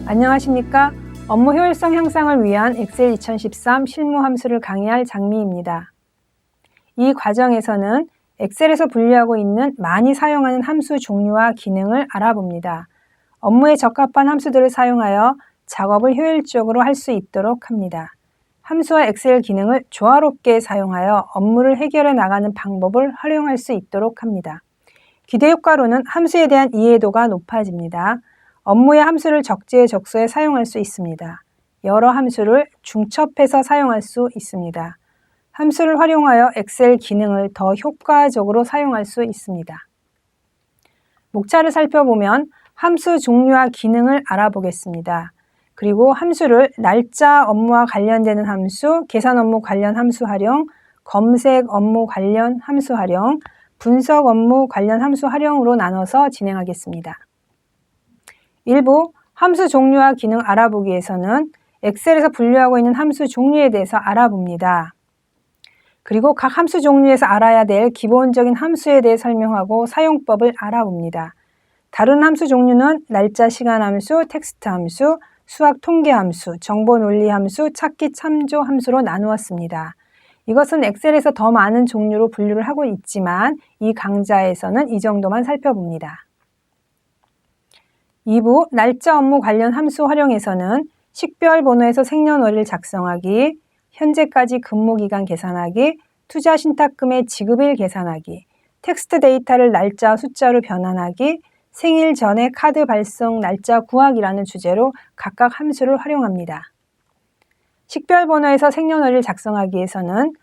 안녕하십니까? 업무 효율성 향상을 위한 엑셀 2013 실무 함수를 강의할 장미입니다. 이 과정에서는 엑셀에서 분류하고 있는 많이 사용하는 함수 종류와 기능을 알아봅니다. 업무에 적합한 함수들을 사용하여 작업을 효율적으로 할 수 있도록 합니다. 함수와 엑셀 기능을 조화롭게 사용하여 업무를 해결해 나가는 방법을 활용할 수 있도록 합니다. 기대 효과로는 함수에 대한 이해도가 높아집니다. 업무의 함수를 적재적소에 사용할 수 있습니다. 여러 함수를 중첩해서 사용할 수 있습니다. 함수를 활용하여 엑셀 기능을 더 효과적으로 사용할 수 있습니다. 목차를 살펴보면 함수 종류와 기능을 알아보겠습니다. 그리고 함수를 날짜 업무와 관련되는 함수, 계산 업무 관련 함수 활용, 검색 업무 관련 함수 활용, 분석 업무 관련 함수 활용으로 나눠서 진행하겠습니다. 일부 함수 종류와 기능 알아보기에서는 엑셀에서 분류하고 있는 함수 종류에 대해서 알아봅니다. 그리고 각 함수 종류에서 알아야 될 기본적인 함수에 대해 설명하고 사용법을 알아봅니다. 다른 함수 종류는 날짜 시간 함수, 텍스트 함수, 수학 통계 함수, 정보 논리 함수, 찾기 참조 함수로 나누었습니다. 이것은 엑셀에서 더 많은 종류로 분류를 하고 있지만 이 강좌에서는 이 정도만 살펴봅니다. 2부 날짜 업무 관련 함수 활용에서는 식별 번호에서 생년월일 작성하기, 현재까지 근무기간 계산하기, 투자 신탁금의 지급일 계산하기, 텍스트 데이터를 날짜 숫자로 변환하기, 생일 전에 카드 발송 날짜 구하기라는 주제로 각각 함수를 활용합니다. 식별 번호에서 생년월일 작성하기에서는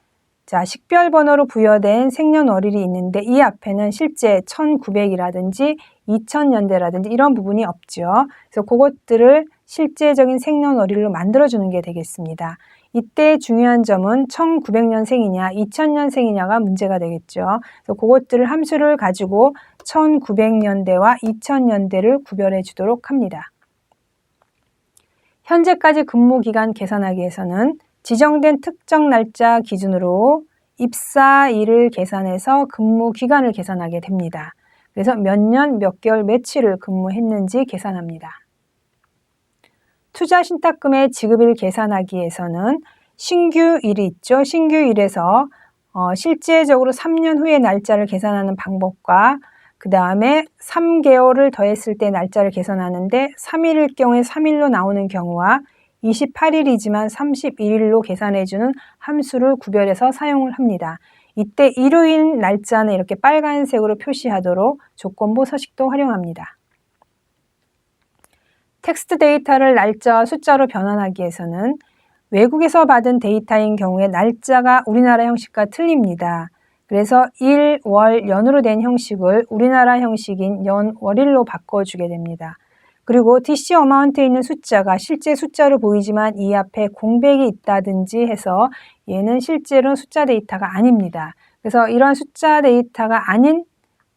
식별번호로 부여된 생년월일이 있는데 이 앞에는 실제 1900이라든지 2000년대라든지 이런 부분이 없죠. 그래서 그것들을 실제적인 생년월일로 만들어주는 게 되겠습니다. 이때 중요한 점은 1900년생이냐 2000년생이냐가 문제가 되겠죠. 그래서 그것들을 함수를 가지고 1900년대와 2000년대를 구별해 주도록 합니다. 현재까지 근무기간 계산하기에서는 지정된 특정 날짜 기준으로 입사일을 계산해서 근무 기간을 계산하게 됩니다. 그래서 몇 년, 몇 개월, 며칠을 근무했는지 계산합니다. 투자 신탁금의 지급일 계산하기에서는 신규일이 있죠. 신규일에서 실제적으로 3년 후의 날짜를 계산하는 방법과 그 다음에 3개월을 더했을 때 날짜를 계산하는데 3일일 경우에 3일로 나오는 경우와 28일이지만 31일로 계산해주는 함수를 구별해서 사용을 합니다. 이때 일요일 날짜는 이렇게 빨간색으로 표시하도록 조건부 서식도 활용합니다. 텍스트 데이터를 날짜와 숫자로 변환하기 위해서는 외국에서 받은 데이터인 경우에 날짜가 우리나라 형식과 틀립니다. 그래서 일, 월, 연으로 된 형식을 우리나라 형식인 연, 월일로 바꿔주게 됩니다. 그리고 DC 어마운트에 있는 숫자가 실제 숫자로 보이지만 이 앞에 공백이 있다든지 해서 얘는 실제로 숫자 데이터가 아닙니다. 그래서 이런 숫자 데이터가 아닌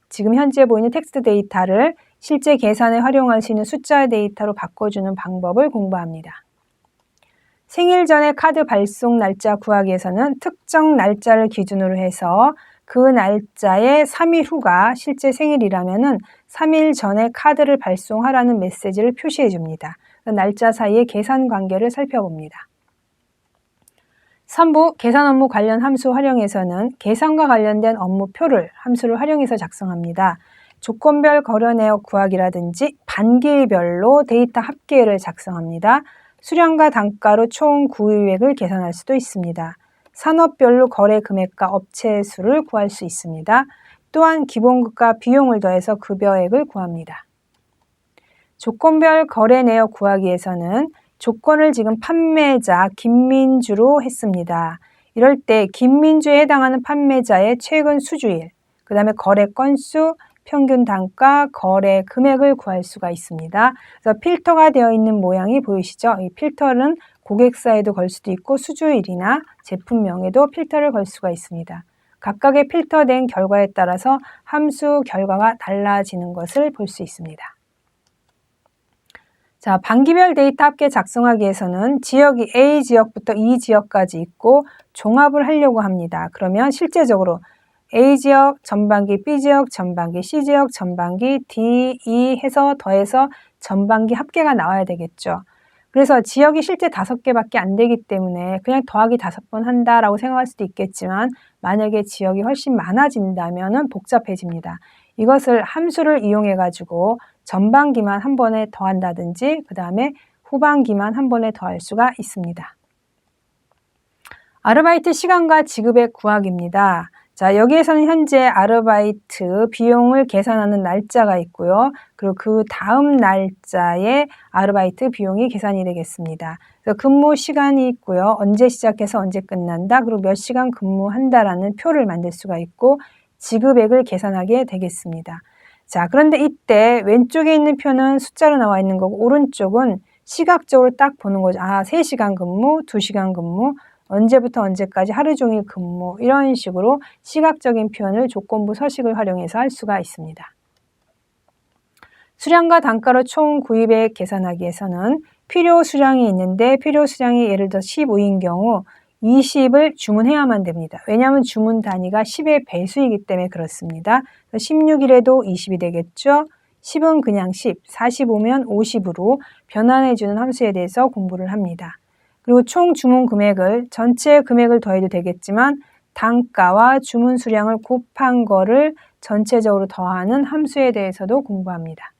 지금 현재 보이는 텍스트 데이터를 실제 계산에 활용할 수 있는 숫자 데이터로 바꿔주는 방법을 공부합니다. 생일 전에 카드 발송 날짜 구하기 위해서는 특정 날짜를 기준으로 해서 그 날짜의 3일 후가 실제 생일이라면 3일 전에 카드를 발송하라는 메시지를 표시해 줍니다. 날짜 사이의 계산 관계를 살펴봅니다. 3부 계산 업무 관련 함수 활용에서는 계산과 관련된 업무표를 함수를 활용해서 작성합니다. 조건별 거래 내역 구하기라든지 반기별로 데이터 합계를 작성합니다. 수량과 단가로 총 구입액을 계산할 수도 있습니다. 산업별로 거래 금액과 업체 수를 구할 수 있습니다. 또한 기본급과 비용을 더해서 급여액을 구합니다. 조건별 거래 내역 구하기 위해서는 조건을 지금 판매자 김민주로 했습니다. 이럴 때 김민주에 해당하는 판매자의 최근 수주일, 그 다음에 거래 건수, 평균 단가, 거래 금액을 구할 수가 있습니다. 그래서 필터가 되어 있는 모양이 보이시죠? 이 필터는 고객사에도 걸 수도 있고 수주일이나 제품명에도 필터를 걸 수가 있습니다. 각각의 필터된 결과에 따라서 함수 결과가 달라지는 것을 볼 수 있습니다. 자, 반기별 데이터 합계 작성하기 위해서는 지역이 A 지역부터 E 지역까지 있고 종합을 하려고 합니다. 그러면 실제적으로 A지역, 전반기, B지역, 전반기, C지역, 전반기, D, E 해서 더해서 전반기 합계가 나와야 되겠죠. 그래서 지역이 실제 5개밖에 안 되기 때문에 그냥 더하기 5번 한다라고 생각할 수도 있겠지만 만약에 지역이 훨씬 많아진다면 복잡해집니다. 이것을 함수를 이용해 가지고 전반기만 한 번에 더한다든지 그 다음에 후반기만 한 번에 더할 수가 있습니다. 아르바이트 시간과 지급액 구하기입니다. 자, 여기에서는 현재 아르바이트 비용을 계산하는 날짜가 있고요. 그리고 그 다음 날짜에 아르바이트 비용이 계산이 되겠습니다. 그래서 근무 시간이 있고요. 언제 시작해서 언제 끝난다. 그리고 몇 시간 근무한다라는 표를 만들 수가 있고 지급액을 계산하게 되겠습니다. 자, 그런데 이때 왼쪽에 있는 표는 숫자로 나와 있는 거고 오른쪽은 시각적으로 딱 보는 거죠. 아, 3시간 근무, 2시간 근무, 언제부터 언제까지 하루 종일 근무 이런 식으로 시각적인 표현을 조건부 서식을 활용해서 할 수가 있습니다. 수량과 단가로 총 구입액 계산하기 위해서는 필요 수량이 있는데 필요 수량이 예를 들어 15인 경우 20을 주문해야만 됩니다. 왜냐하면 주문 단위가 10의 배수이기 때문에 그렇습니다. 16일에도 20이 되겠죠. 10은 그냥 10, 45면 50으로 변환해주는 함수에 대해서 공부를 합니다. 그리고 총 주문 금액을 전체 금액을 더해도 되겠지만 단가와 주문 수량을 곱한 거를 전체적으로 더하는 함수에 대해서도 공부합니다.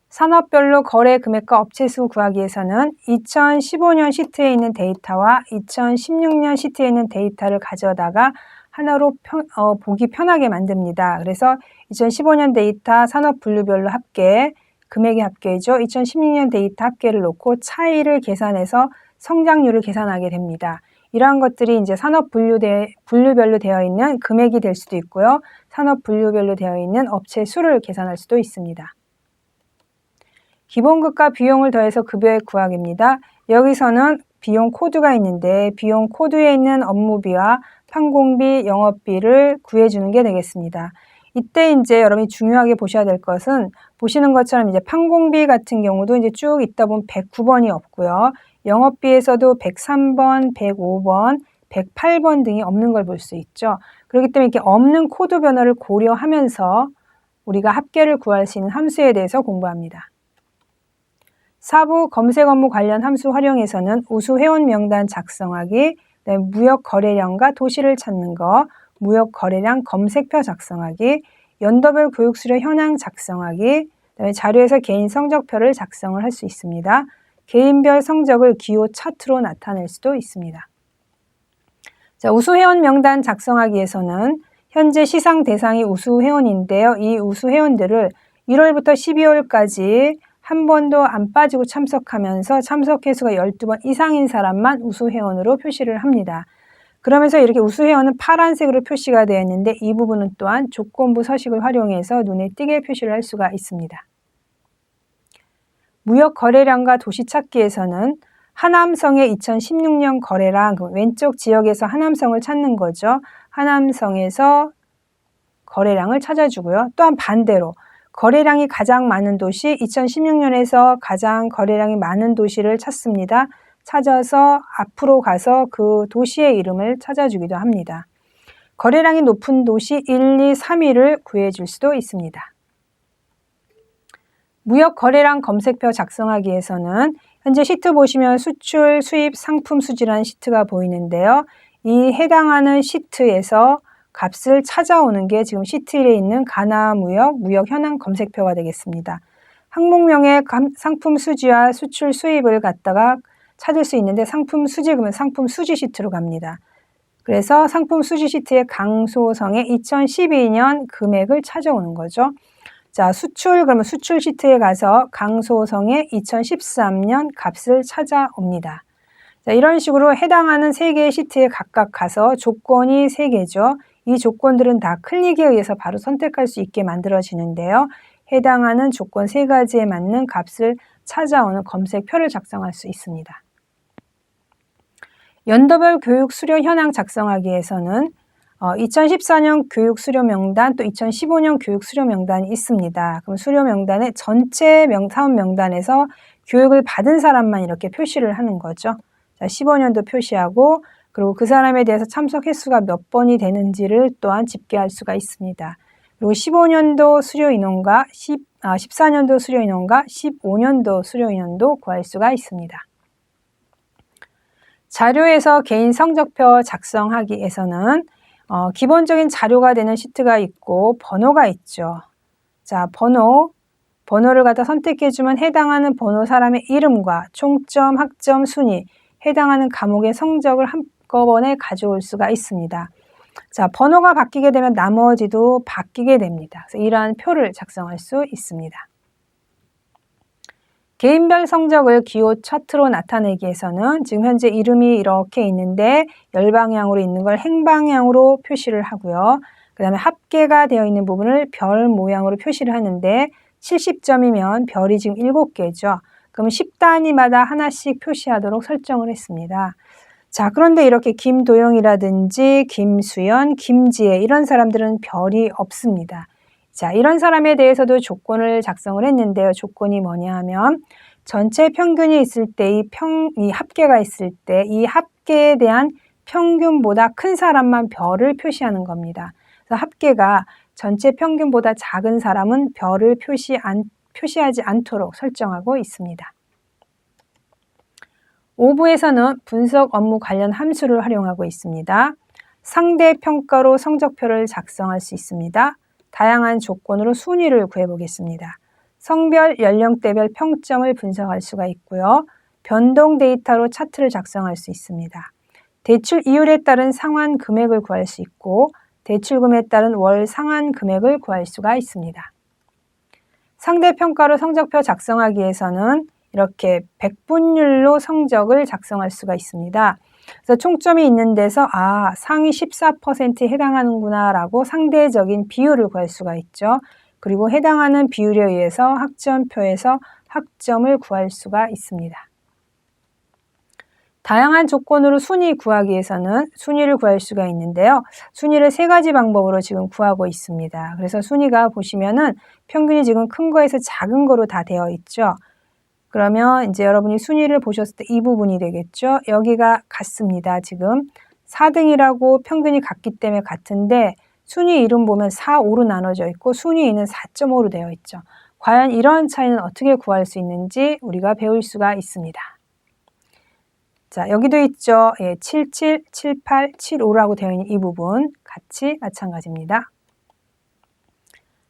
산업별로 거래 금액과 업체 수 구하기 위해서는 2015년 시트에 있는 데이터와 2016년 시트에 있는 데이터를 가져다가 하나로 보기 편하게 만듭니다. 그래서 2015년 데이터 산업 분류별로 합계, 금액의 합계죠. 2016년 데이터 합계를 놓고 차이를 계산해서 성장률을 계산하게 됩니다. 이러한 것들이 이제 산업 분류별로 되어 있는 금액이 될 수도 있고요. 산업 분류별로 되어 있는 업체 수를 계산할 수도 있습니다. 기본급과 비용을 더해서 급여액 구하기입니다. 여기서는 비용 코드가 있는데 비용 코드에 있는 업무비와 판공비, 영업비를 구해주는 게 되겠습니다. 이때 이제 여러분이 중요하게 보셔야 될 것은 보시는 것처럼 이제 판공비 같은 경우도 이제 쭉 있다 보면 109번이 없고요. 영업비에서도 103번, 105번, 108번 등이 없는 걸 볼 수 있죠. 그렇기 때문에 이렇게 없는 코드 변화를 고려하면서 우리가 합계를 구할 수 있는 함수에 대해서 공부합니다. 4부 검색 업무 관련 함수 활용해서는 우수 회원 명단 작성하기, 무역 거래량과 도시를 찾는 거, 무역 거래량 검색표 작성하기, 연도별 교육 수료 현황 작성하기, 그다음에 자료에서 개인 성적표를 작성을 할 수 있습니다. 개인별 성적을 기호 차트로 나타낼 수도 있습니다. 자, 우수 회원 명단 작성하기 위해서는 현재 시상 대상이 우수 회원인데요. 이 우수 회원들을 1월부터 12월까지 한 번도 안 빠지고 참석하면서 참석 횟수가 12번 이상인 사람만 우수 회원으로 표시를 합니다. 그러면서 이렇게 우수 회원은 파란색으로 표시가 되어 있는데 이 부분은 또한 조건부 서식을 활용해서 눈에 띄게 표시를 할 수가 있습니다. 무역 거래량과 도시 찾기에서는 하남성의 2016년 거래량, 왼쪽 지역에서 하남성을 찾는 거죠. 하남성에서 거래량을 찾아주고요. 또한 반대로 거래량이 가장 많은 도시, 2016년에서 가장 거래량이 많은 도시를 찾습니다. 찾아서 앞으로 가서 그 도시의 이름을 찾아주기도 합니다. 거래량이 높은 도시 1, 2, 3위를 구해줄 수도 있습니다. 무역 거래량 검색표 작성하기 위해서는 현재 시트 보시면 수출, 수입, 상품 수지라는 시트가 보이는데요. 이 해당하는 시트에서 값을 찾아오는 게 지금 시트 1에 있는 가나무역, 무역 현황 검색표가 되겠습니다. 항목명의 상품 수지와 수출, 수입을 갖다가 찾을 수 있는데 상품 수지 그러면 상품 수지 시트로 갑니다. 그래서 상품 수지 시트의 강소성의 2012년 금액을 찾아오는 거죠. 자, 수출 그러면 수출 시트에 가서 강소성의 2013년 값을 찾아옵니다. 자, 이런 식으로 해당하는 3개의 시트에 각각 가서 조건이 3개죠. 이 조건들은 다 클릭에 의해서 바로 선택할 수 있게 만들어지는데요. 해당하는 조건 3가지에 맞는 값을 찾아오는 검색표를 작성할 수 있습니다. 연도별 교육 수료 현황 작성하기 위해서는 2014년 교육 수료 명단 또 2015년 교육 수료 명단이 있습니다. 그럼 수료 명단에 전체 사업 명단에서 교육을 받은 사람만 이렇게 표시를 하는 거죠. 자, 15년도 표시하고 그리고 그 사람에 대해서 참석 횟수가 몇 번이 되는지를 또한 집계할 수가 있습니다. 그리고 15년도 수료 인원과 14년도 수료 인원과 15년도 수료 인원도 구할 수가 있습니다. 자료에서 개인 성적표 작성하기에서는 기본적인 자료가 되는 시트가 있고 번호가 있죠. 자, 번호를 갖다 선택해주면 해당하는 번호 사람의 이름과 총점, 학점, 순위, 해당하는 과목의 성적을 한꺼번에 가져올 수가 있습니다. 자, 번호가 바뀌게 되면 나머지도 바뀌게 됩니다. 그래서 이러한 표를 작성할 수 있습니다. 개인별 성적을 기호 차트로 나타내기 위해서는 지금 현재 이름이 이렇게 있는데 열방향으로 있는 걸 행방향으로 표시를 하고요. 그 다음에 합계가 되어 있는 부분을 별 모양으로 표시를 하는데 70점이면 별이 지금 7개죠. 그럼 10단위마다 하나씩 표시하도록 설정을 했습니다. 자, 그런데 이렇게 김도영이라든지 김수연, 김지혜 이런 사람들은 별이 없습니다. 자, 이런 사람에 대해서도 조건을 작성을 했는데요. 조건이 뭐냐 하면 전체 평균이 있을 때 이 합계가 있을 때 이 합계에 대한 평균보다 큰 사람만 별을 표시하는 겁니다. 그래서 합계가 전체 평균보다 작은 사람은 별을 표시하지 않도록 설정하고 있습니다. 5부에서는 분석 업무 관련 함수를 활용하고 있습니다. 상대평가로 성적표를 작성할 수 있습니다. 다양한 조건으로 순위를 구해보겠습니다. 성별, 연령대별 평점을 분석할 수가 있고요. 변동 데이터로 차트를 작성할 수 있습니다. 대출 이율에 따른 상환 금액을 구할 수 있고 대출금에 따른 월 상환 금액을 구할 수가 있습니다. 상대평가로 성적표 작성하기 위해서는 이렇게 백분율로 성적을 작성할 수가 있습니다. 그래서 총점이 있는 데서 상위 14%에 해당하는구나 라고 상대적인 비율을 구할 수가 있죠. 그리고 해당하는 비율에 의해서 학점표에서 학점을 구할 수가 있습니다. 다양한 조건으로 순위 구하기 위해서는 순위를 구할 수가 있는데요. 순위를 3가지 방법으로 지금 구하고 있습니다. 그래서 순위가 보시면은 평균이 지금 큰 거에서 작은 거로 다 되어 있죠. 그러면 이제 여러분이 순위를 보셨을 때 이 부분이 되겠죠. 여기가 같습니다. 지금 4등이라고 평균이 같기 때문에 같은데 순위 이름 보면 4, 5로 나눠져 있고 순위 2는 4.5로 되어 있죠. 과연 이런 차이는 어떻게 구할 수 있는지 우리가 배울 수가 있습니다. 자, 여기도 있죠. 77, 78, 75라고 되어 있는 이 부분 같이 마찬가지입니다.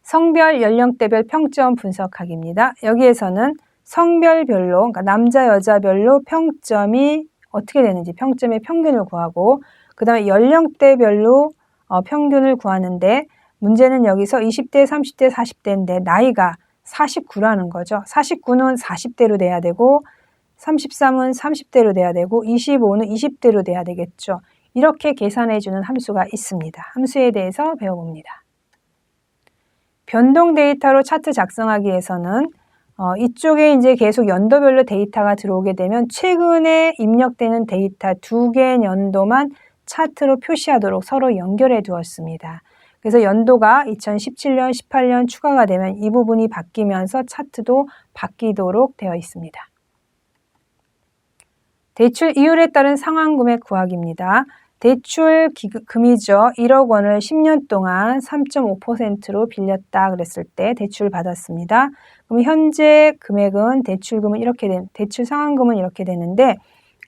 성별, 연령대별 평점 분석하기입니다. 여기에서는 성별별로, 그러니까 남자, 여자별로 평점이 어떻게 되는지 평점의 평균을 구하고 그 다음에 연령대별로 평균을 구하는데 문제는 여기서 20대, 30대, 40대인데 나이가 49라는 거죠. 49는 40대로 돼야 되고 33은 30대로 돼야 되고 25는 20대로 돼야 되겠죠. 이렇게 계산해주는 함수가 있습니다. 함수에 대해서 배워봅니다. 변동 데이터로 차트 작성하기 위해서는 이쪽에 이제 계속 연도별로 데이터가 들어오게 되면 최근에 입력되는 데이터 2개 연도만 차트로 표시하도록 서로 연결해 두었습니다. 그래서 연도가 2017년, 18년 추가가 되면 이 부분이 바뀌면서 차트도 바뀌도록 되어 있습니다. 대출 이율에 따른 상환금액 구하기입니다. 대출 금이죠. 1억 원을 10년 동안 3.5%로 빌렸다 그랬을 때 대출 받았습니다. 그럼 현재 금액은 대출 상환금은 이렇게 되는데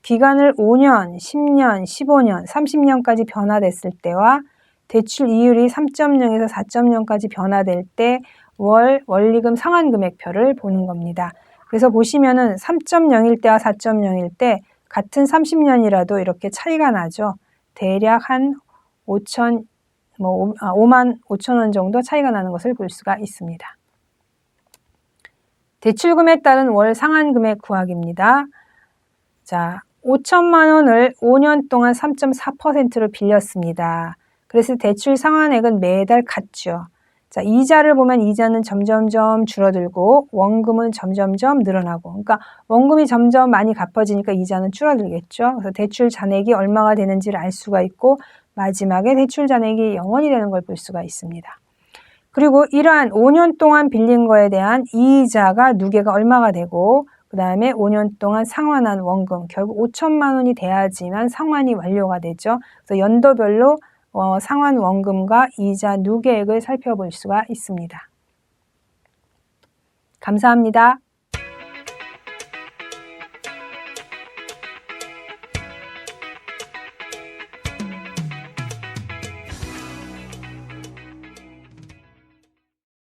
기간을 5년, 10년, 15년, 30년까지 변화됐을 때와 대출 이율이 3.0에서 4.0까지 변화될 때 원리금 상환금액표를 보는 겁니다. 그래서 보시면은 3.0일 때와 4.0일 때 같은 30년이라도 이렇게 차이가 나죠. 대략 한 5만 5천 원 정도 차이가 나는 것을 볼 수가 있습니다. 대출금에 따른 월 상환금액 구하기입니다. 자, 5천만 원을 5년 동안 3.4%로 빌렸습니다. 그래서 대출 상환액은 매달 같죠. 자, 이자를 보면 이자는 점점점 줄어들고 원금은 점점점 늘어나고, 그러니까 원금이 점점 많이 갚아지니까 이자는 줄어들겠죠. 그래서 대출 잔액이 얼마가 되는지를 알 수가 있고 마지막에 대출 잔액이 0원이 되는 걸 볼 수가 있습니다. 그리고 이러한 5년 동안 빌린 거에 대한 이자가 누계가 얼마가 되고 그 다음에 5년 동안 상환한 원금 결국 5천만 원이 돼야지만 상환이 완료가 되죠. 그래서 연도별로 상환 원금과 이자 누계액을 살펴볼 수가 있습니다. 감사합니다.